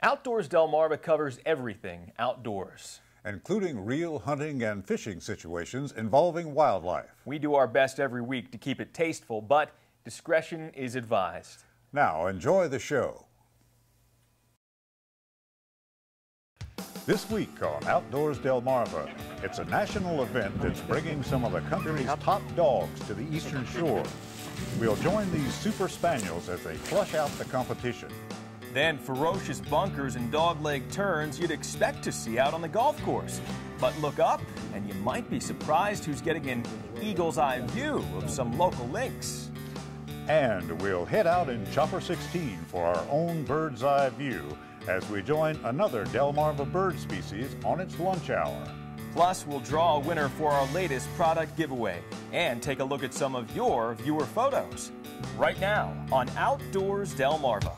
Outdoors Delmarva covers everything outdoors, including real hunting and fishing situations involving wildlife. We do our best every week to keep it tasteful, but discretion is advised. Now enjoy the show. This week on Outdoors Delmarva, it's a national event that's bringing some of the country's top dogs to the Eastern Shore. We'll join these super spaniels as they flush out the competition. Then ferocious bunkers and dogleg turns you'd expect to see out on the golf course. But look up and you might be surprised who's getting an eagle's eye view of some local lynx. And we'll head out in Chopper 16 for our own bird's eye view as we join another Delmarva bird species on its lunch hour. Plus, we'll draw a winner for our latest product giveaway and take a look at some of your viewer photos. Right now on Outdoors Delmarva.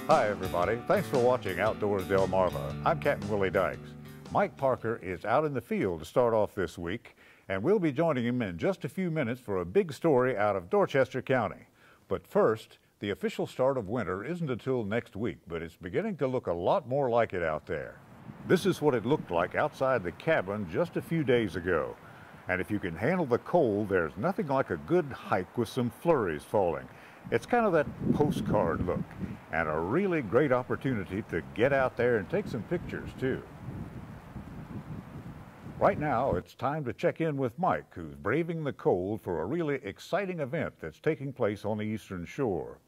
Hi everybody, thanks for watching Outdoors Delmarva. I'm Captain Willie Dykes. Mike Parker is out in the field to start off this week, and we'll be joining him in just a few minutes for a big story out of Dorchester County. But first, the official start of winter isn't until next week, but it's beginning to look a lot more like it out there. This is what it looked like outside the cabin just a few days ago. And if you can handle the cold, there's nothing like a good hike with some flurries falling. It's kind of that postcard look, and a really great opportunity to get out there and take some pictures too. Right now, it's time to check in with Mike, who's braving the cold for a really exciting event that's taking place on the Eastern Shore.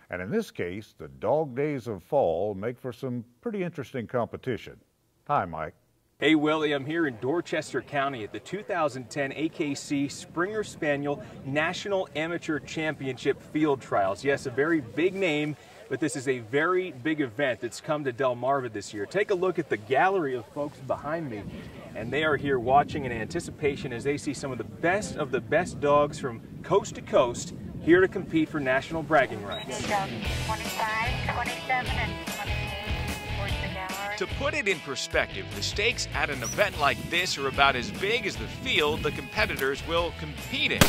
And in this case, the dog days of fall make for some pretty interesting competition. Hi, Mike. Hey Willie, I'm here in Dorchester County at the 2010 AKC Springer Spaniel National Amateur Championship Field Trials. Yes, a very big name, but this is a very big event that's come to Delmarva this year. Take a look at the gallery of folks behind me, and they are here watching in anticipation as they see some of the best dogs from coast to coast here to compete for national bragging rights. 25, 27, and 28. To put it in perspective, the stakes at an event like this are about as big as the field the competitors will compete in.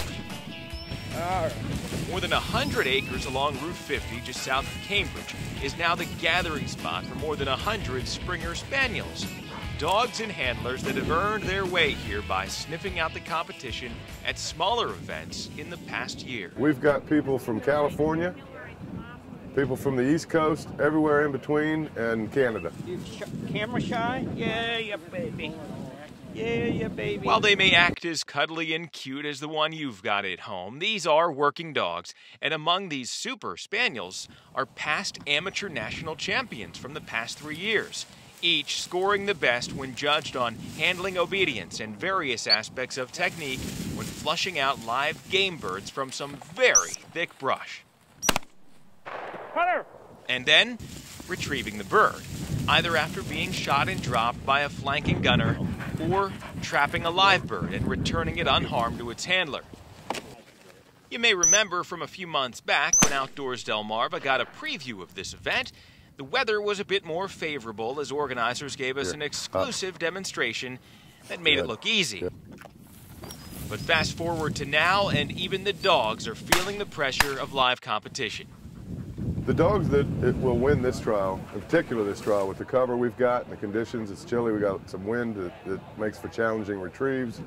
More than 100 acres along Route 50, just south of Cambridge, is now the gathering spot for more than 100 Springer Spaniels. Dogs and handlers that have earned their way here by sniffing out the competition at smaller events in the past year. We've got people from California, people from the East Coast, everywhere in between, and Canada. You camera shy? Yeah, baby. Yeah, baby. While they may act as cuddly and cute as the one you've got at home, these are working dogs, and among these super spaniels are past amateur national champions from the past 3 years, each scoring the best when judged on handling obedience and various aspects of technique when flushing out live game birds from some very thick brush. Hunter! And then retrieving the bird, either after being shot and dropped by a flanking gunner or trapping a live bird and returning it unharmed to its handler. You may remember from a few months back when Outdoors Delmarva got a preview of this event, the weather was a bit more favorable as organizers gave us an exclusive demonstration that made it look easy. But fast forward to now, and even the dogs are feeling the pressure of live competition. The dogs that will win this trial, in particular this trial, with the cover we've got and the conditions, it's chilly, we got some wind that makes for challenging retrieves.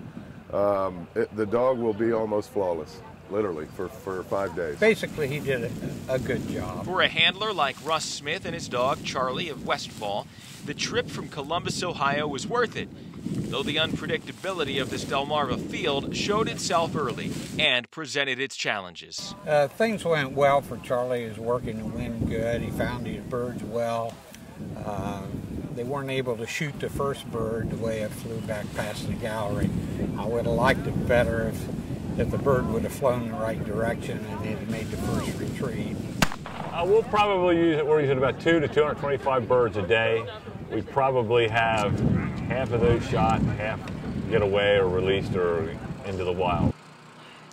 The dog will be almost flawless, literally, for 5 days. Basically, he did a good job. For a handler like Russ Smith and his dog Charlie of Westfall, the trip from Columbus, Ohio was worth it, though the unpredictability of this Delmarva field showed itself early and presented its challenges. Things went well for Charlie. He was working the wind good. He found his birds well. They weren't able to shoot the first bird the way it flew back past the gallery. I would have liked it better if the bird would have flown in the right direction and it had made the first retrieve. We'll probably we're using about 2 to 225 birds a day. We probably have half of those shot, half get away or released or into the wild.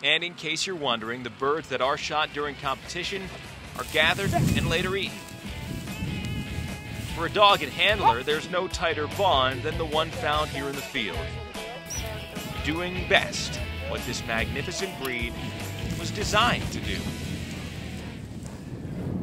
And in case you're wondering, the birds that are shot during competition are gathered and later eaten. For a dog and handler, there's no tighter bond than the one found here in the field. doing best what this magnificent breed was designed to do.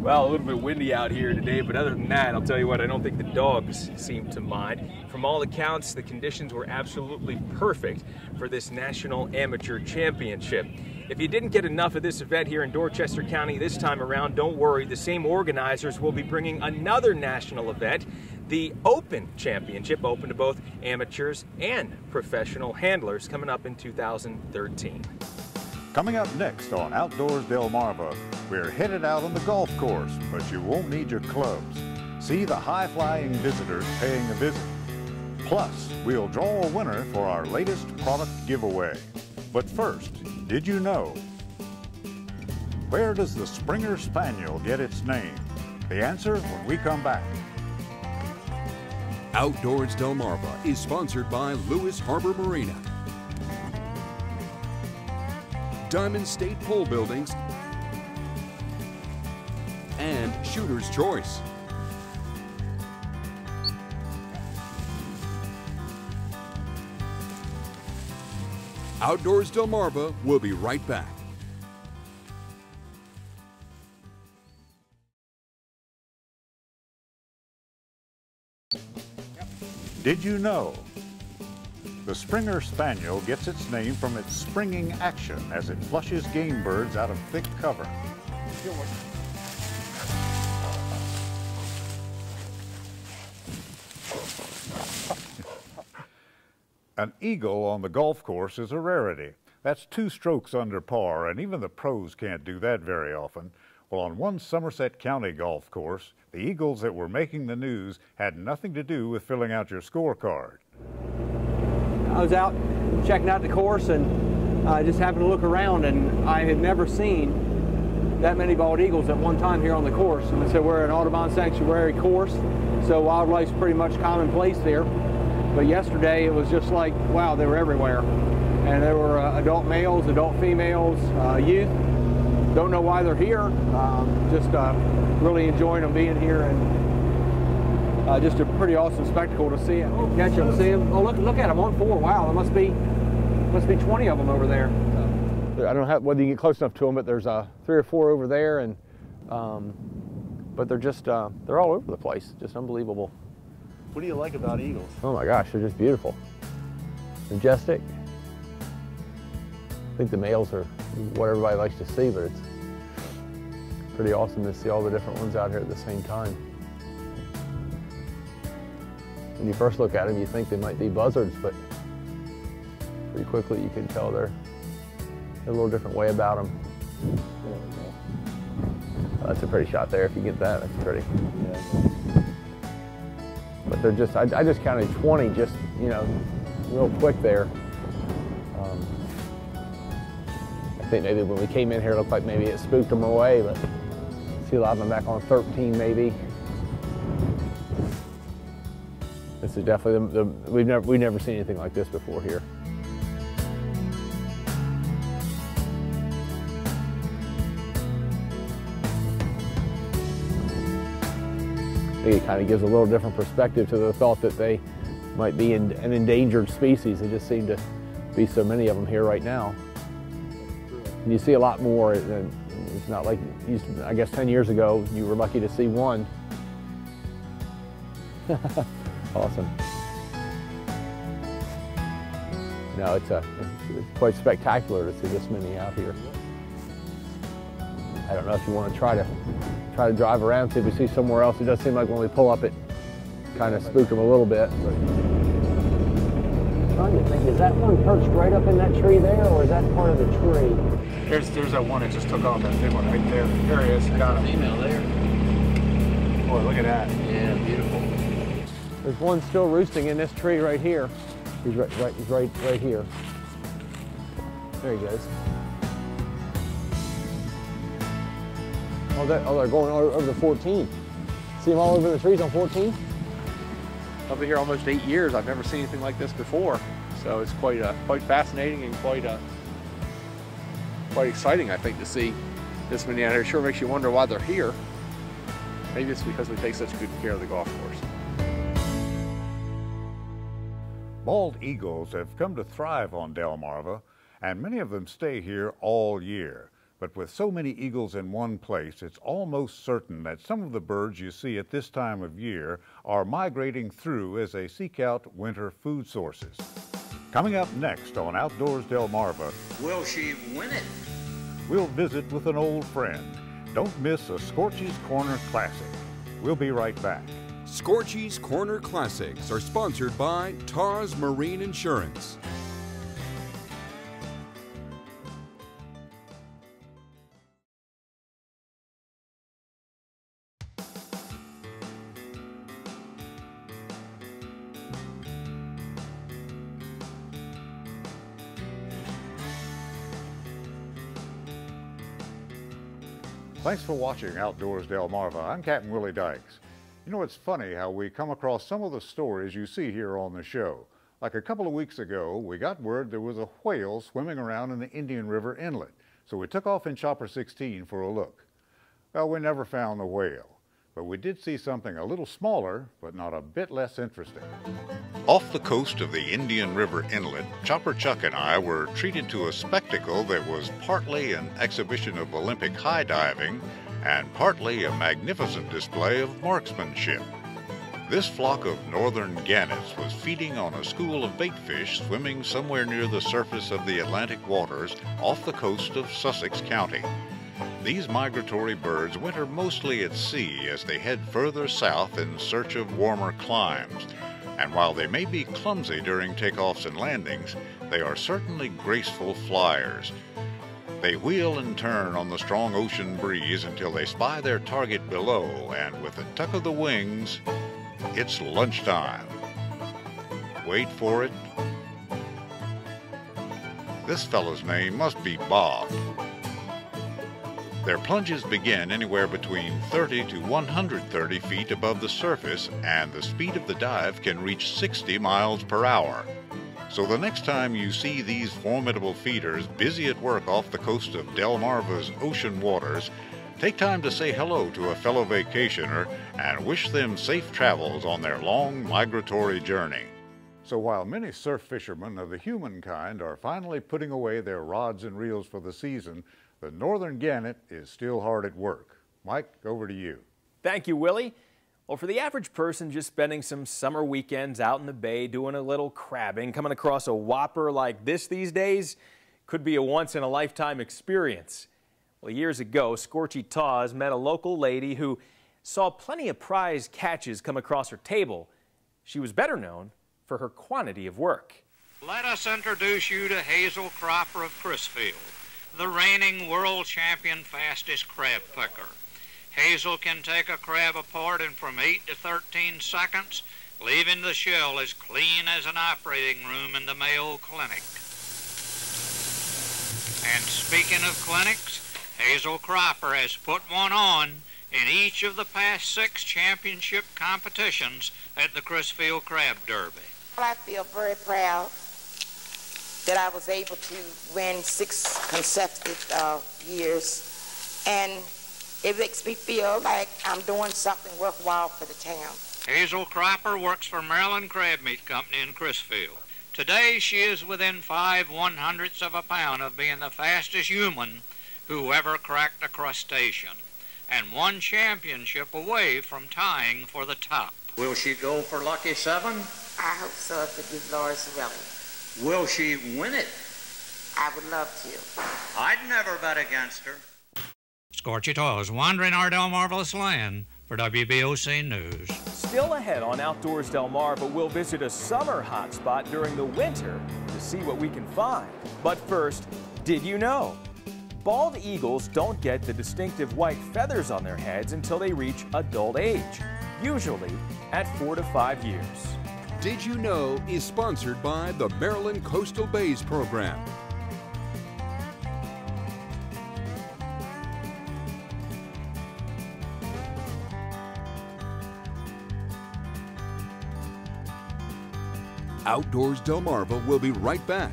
Well, a little bit windy out here today, but other than that, I'll tell you what, I don't think the dogs seem to mind. From all accounts, the conditions were absolutely perfect for this National Amateur Championship. If you didn't get enough of this event here in Dorchester County this time around, don't worry. The same organizers will be bringing another national event, the Open Championship, open to both amateurs and professional handlers, coming up in 2013. Coming up next on Outdoors Delmarva, we're headed out on the golf course, but you won't need your clubs. See the high-flying visitors paying a visit. Plus, we'll draw a winner for our latest product giveaway. But first, did you know? Where does the Springer Spaniel get its name? The answer when we come back. Outdoors Delmarva is sponsored by Lewis Harbor Marina, Diamond State Pole Buildings, and Shooter's Choice. Outdoors Delmarva will be right back. Did you know? The Springer Spaniel gets its name from its springing action as it flushes game birds out of thick cover. An eagle on the golf course is a rarity. That's 2 strokes under par, and even the pros can't do that very often. Well, on one Somerset County golf course, the eagles that were making the news had nothing to do with filling out your scorecard. I was out checking out the course and I just happened to look around, and I had never seen that many bald eagles at one time here on the course. And so we're an Audubon Sanctuary course, so wildlife's pretty much commonplace there. But yesterday it was just like, wow, they were everywhere. And there were adult males, adult females, youth. Don't know why they're here, just really enjoying them being here, and just a pretty awesome spectacle to see them. Catch them, see them. Oh, look at them on 4. Wow, there must be 20 of them over there. I don't know whether you get close enough to them, but there's 3 or 4 over there, and but they're just they're all over the place. Just unbelievable. What do you like about eagles? Oh my gosh, they're just beautiful, majestic. I think the males are what everybody likes to see, but it's pretty awesome to see all the different ones out here at the same time. When you first look at them, you think they might be buzzards, but pretty quickly you can tell they're a little different way about them. That's a pretty shot there. If you get that, that's pretty. But they're just, I just counted 20 just, you know, real quick there. I think maybe when we came in here, it looked like maybe it spooked them away, but see a lot of them back on 13 maybe. This is definitely, we've never seen anything like this before here. I think it kind of gives a little different perspective to the thought that they might be an endangered species. There just seem to be so many of them here right now. And you see a lot more. It's not like, I guess 10 years ago, you were lucky to see one. Awesome. No, it's quite spectacular to see this many out here. I don't know if you want to try to drive around, see if we see somewhere else. It does seem like when we pull up, it kind of spooked them a little bit. But I'm trying to think, is that one perched right up in that tree there, or is that part of the tree? There's that one that just took off, that big one right there. There he is. Got him. Female there. Boy, look at that. Yeah, beautiful. There's one still roosting in this tree right here. He's right here. There he goes. Oh, they're going over the 14. See them all over the trees on 14? I've been here almost 8 years. I've never seen anything like this before. So it's quite fascinating and quite exciting, I think, to see this many out here. It sure makes you wonder why they're here. Maybe it's because we take such good care of the golf course. Bald eagles have come to thrive on Delmarva, and many of them stay here all year. But with so many eagles in one place, it's almost certain that some of the birds you see at this time of year are migrating through as they seek out winter food sources. Coming up next on Outdoors Delmarva, will she win it? We'll visit with an old friend. Don't miss a Scorchy's Corner Classic. We'll be right back. Scorchy's Corner Classics are sponsored by TARS Marine Insurance. Thanks for watching Outdoors Delmarva. I'm Captain Willie Dykes. You know, it's funny how we come across some of the stories you see here on the show. Like a couple of weeks ago, we got word there was a whale swimming around in the Indian River Inlet, so we took off in Chopper 16 for a look. Well, we never found the whale, but we did see something a little smaller, but not a bit less interesting. Off the coast of the Indian River Inlet, Chopper Chuck and I were treated to a spectacle that was partly an exhibition of Olympic high diving and partly a magnificent display of marksmanship. This flock of northern gannets was feeding on a school of baitfish swimming somewhere near the surface of the Atlantic waters off the coast of Sussex County. These migratory birds winter mostly at sea as they head further south in search of warmer climes. And while they may be clumsy during takeoffs and landings, they are certainly graceful flyers. They wheel and turn on the strong ocean breeze until they spy their target below, and with a tuck of the wings, it's lunchtime. Wait for it. This fellow's name must be Bob. Their plunges begin anywhere between 30 to 130 feet above the surface, and the speed of the dive can reach 60 miles per hour. So the next time you see these formidable feeders busy at work off the coast of Delmarva's ocean waters, take time to say hello to a fellow vacationer and wish them safe travels on their long migratory journey. So while many surf fishermen of the human kind are finally putting away their rods and reels for the season, the northern gannet is still hard at work. Mike, over to you. Thank you, Willie. Well, for the average person just spending some summer weekends out in the bay doing a little crabbing, coming across a whopper like this these days could be a once-in-a-lifetime experience. Well, years ago, Scorchy Taws met a local lady who saw plenty of prize catches come across her table. She was better known for her quantity of work. Let us introduce you to Hazel Cropper of Crisfield, the reigning world champion fastest crab picker. Hazel can take a crab apart in from 8 to 13 seconds, leaving the shell as clean as an operating room in the Mayo Clinic. And speaking of clinics, Hazel Cropper has put one on in each of the past 6 championship competitions at the Crisfield Crab Derby. I feel very proud that I was able to win 6 consecutive years, and it makes me feel like I'm doing something worthwhile for the town. Hazel Cropper works for Maryland Crab Meat Company in Crisfield. Today she is within 5/100ths of a pound of being the fastest human who ever cracked a crustacean, and 1 championship away from tying for the top. Will she go for lucky 7? I hope so, if it is Lord's willing. Will she win it? I would love to. I'd never bet against her. Scorchy Taws, wandering our Delmarva land for WBOC News. Still ahead on Outdoors Delmarva, we'll visit a summer hotspot during the winter to see what we can find. But first, did you know? Bald eagles don't get the distinctive white feathers on their heads until they reach adult age, usually at 4 to 5 years. Did You Know is sponsored by the Maryland Coastal Bays Program. Outdoors Delmarva will be right back.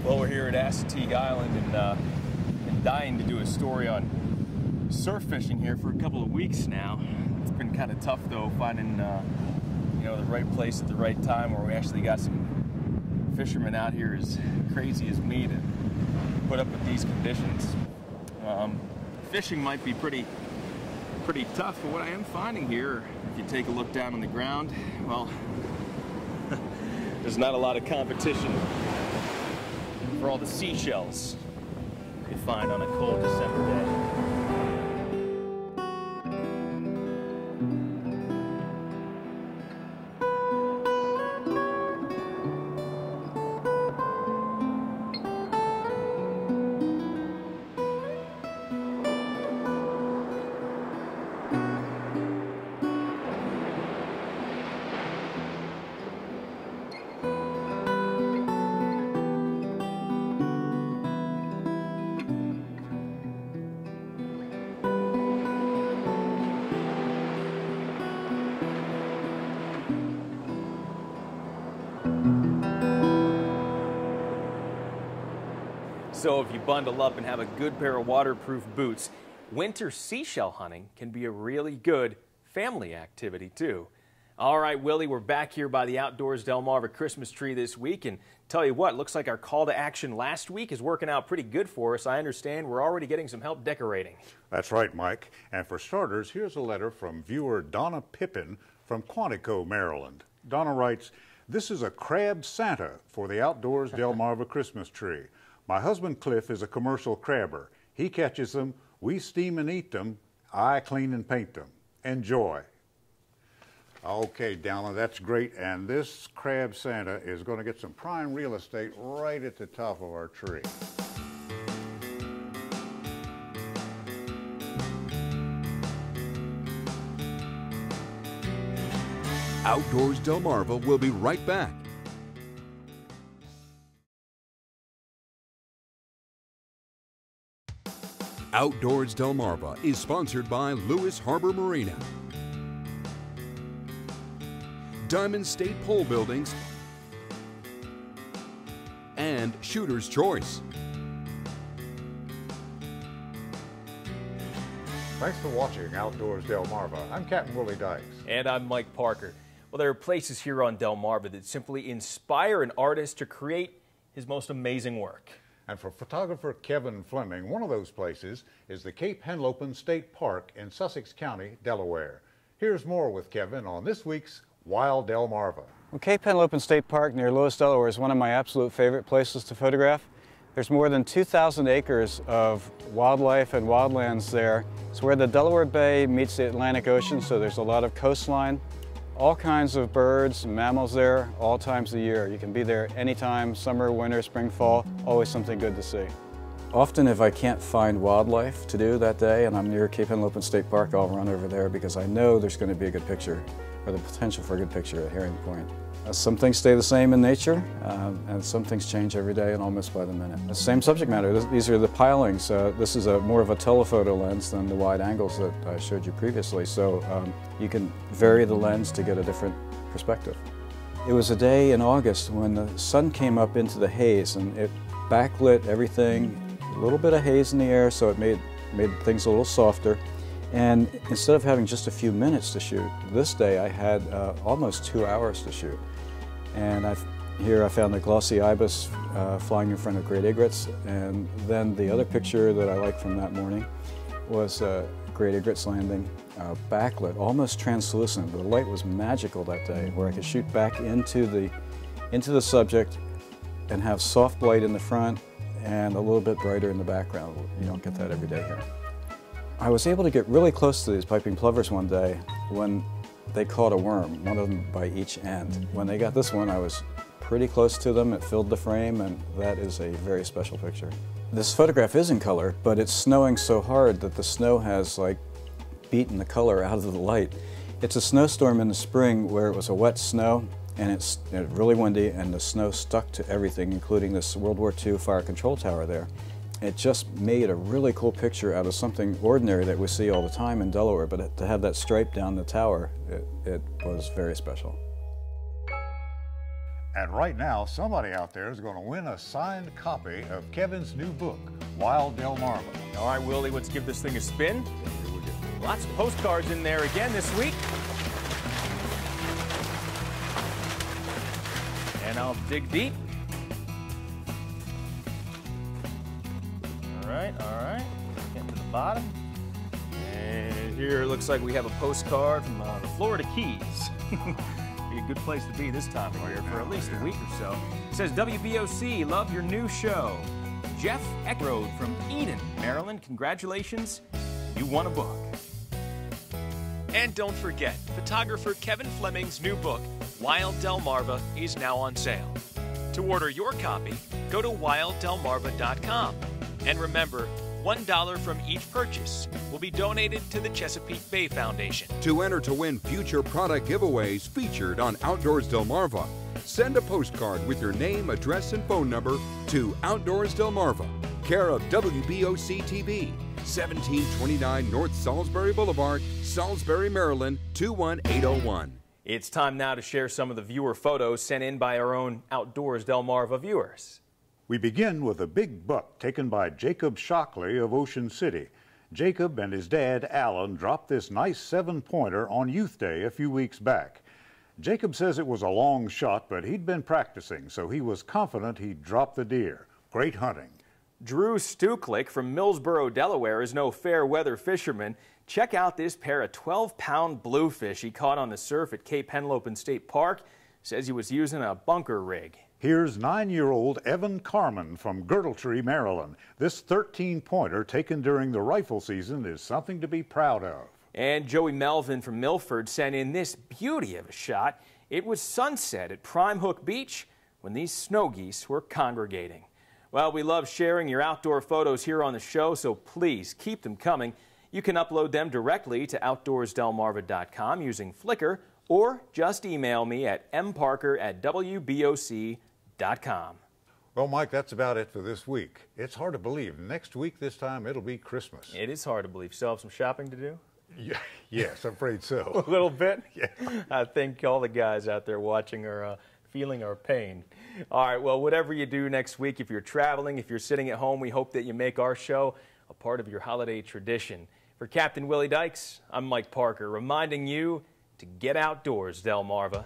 Well, we're here at Assateague Island and been dying to do a story on surf fishing here for a couple of weeks now. It's been kind of tough though, finding you know, the right place at the right time where we actually got some fishermen out here as crazy as me to put up with these conditions. Fishing might be pretty tough, but what I am finding here, if you take a look down on the ground, well, there's not a lot of competition for all the seashells you find on a cold December day. So if you bundle up and have a good pair of waterproof boots, winter seashell hunting can be a really good family activity too. All right, Willie, we're back here by the Outdoors Delmarva Christmas tree this week, and tell you what, looks like our call to action last week is working out pretty good for us. I understand we're already getting some help decorating. That's right, Mike. And for starters, here's a letter from viewer Donna Pippin from Quantico, Maryland. Donna writes, "This is a crab Santa for the Outdoors Delmarva Christmas tree. My husband Cliff is a commercial crabber. He catches them, we steam and eat them, I clean and paint them. Enjoy." Okay, Donna, that's great. And this crab Santa is going to get some prime real estate right at the top of our tree. Outdoors Delmarva will be right back. Outdoors Delmarva is sponsored by Lewis Harbor Marina, Diamond State Pole Buildings, and Shooter's Choice. Thanks for watching Outdoors Delmarva. I'm Captain Willie Dykes. And I'm Mike Parker. Well, there are places here on Delmarva that simply inspire an artist to create his most amazing work. And for photographer Kevin Fleming, one of those places is the Cape Henlopen State Park in Sussex County, Delaware. Here's more with Kevin on this week's Wild Delmarva. Well, Cape Henlopen State Park near Lewis, Delaware is one of my absolute favorite places to photograph. There's more than 2,000 acres of wildlife and wildlands there. It's where the Delaware Bay meets the Atlantic Ocean, so there's a lot of coastline. All kinds of birds and mammals there, all times of the year. You can be there anytime, summer, winter, spring, fall, always something good to see. Often if I can't find wildlife to do that day and I'm near Cape Henlopen State Park, I'll run over there because I know there's going to be a good picture, or the potential for a good picture at Herring Point. Some things stay the same in nature, and some things change every day and almost by the minute. The same subject matter, these are the pilings. This is more of a telephoto lens than the wide angles that I showed you previously, so you can vary the lens to get a different perspective. It was a day in August when the sun came up into the haze and it backlit everything, a little bit of haze in the air, so it made things a little softer. And instead of having just a few minutes to shoot, this day I had almost 2 hours to shoot. And here I found a glossy ibis flying in front of great egrets, and then the other picture that I liked from that morning was great egrets landing, backlit, almost translucent. The light was magical that day, where I could shoot back into the subject and have soft light in the front and a little bit brighter in the background. You don't get that every day here. I was able to get really close to these piping plovers one day when they caught a worm, one of them by each end. When they got this one, I was pretty close to them. It filled the frame, and that is a very special picture. This photograph is in color, but it's snowing so hard that the snow has like beaten the color out of the light. It's a snowstorm in the spring where it was a wet snow, and it's really windy, and the snow stuck to everything, including this World War II fire control tower there. It just made a really cool picture out of something ordinary that we see all the time in Delaware, but to have that stripe down the tower, it was very special. And right now, somebody out there is going to win a signed copy of Kevin's new book, Wild Delmarva. All right, Willie, let's give this thing a spin. Lots of postcards in there again this week. And I'll dig deep. All right. Getting to the bottom. And here it looks like we have a postcard from the Florida Keys. Be a good place to be this time of year for at least a week or so. It says, WBOC, love your new show. Jeff Eckroad from Eden, Maryland, congratulations, you won a book. And don't forget, photographer Kevin Fleming's new book, Wild Delmarva, is now on sale. To order your copy, go to wilddelmarva.com. And remember, $1 from each purchase will be donated to the Chesapeake Bay Foundation. To enter to win future product giveaways featured on Outdoors Delmarva, send a postcard with your name, address, and phone number to Outdoors Delmarva, care of WBOC TV, 1729 North Salisbury Boulevard, Salisbury, Maryland, 21801. It's time now to share some of the viewer photos sent in by our own Outdoors Delmarva viewers. We begin with a big buck taken by Jacob Shockley of Ocean City. Jacob and his dad, Alan, dropped this nice 7-pointer on Youth Day a few weeks back. Jacob says it was a long shot, but he'd been practicing, so he was confident he'd drop the deer. Great hunting. Drew Stuklik from Millsboro, Delaware is no fair weather fisherman. Check out this pair of 12-pound bluefish he caught on the surf at Cape Henlopen State Park. Says he was using a bunker rig. Here's 9-year-old Evan Carman from Girdletree, Maryland. This 13-pointer taken during the rifle season is something to be proud of. And Joey Melvin from Milford sent in this beauty of a shot. It was sunset at Prime Hook Beach when these snow geese were congregating. Well, we love sharing your outdoor photos here on the show, so please keep them coming. You can upload them directly to outdoorsdelmarva.com using Flickr, or just email me at mparker@wboc.com. Well, Mike, that's about it for this week. It's hard to believe. Next week, this time, it'll be Christmas. It is hard to believe. Still have some shopping to do? Yeah, yes, I'm afraid so. A little bit? Yeah. I think all the guys out there watching are feeling our pain. All right, well, whatever you do next week, if you're traveling, if you're sitting at home, we hope that you make our show a part of your holiday tradition. For Captain Willie Dykes, I'm Mike Parker, reminding you to get outdoors, Delmarva.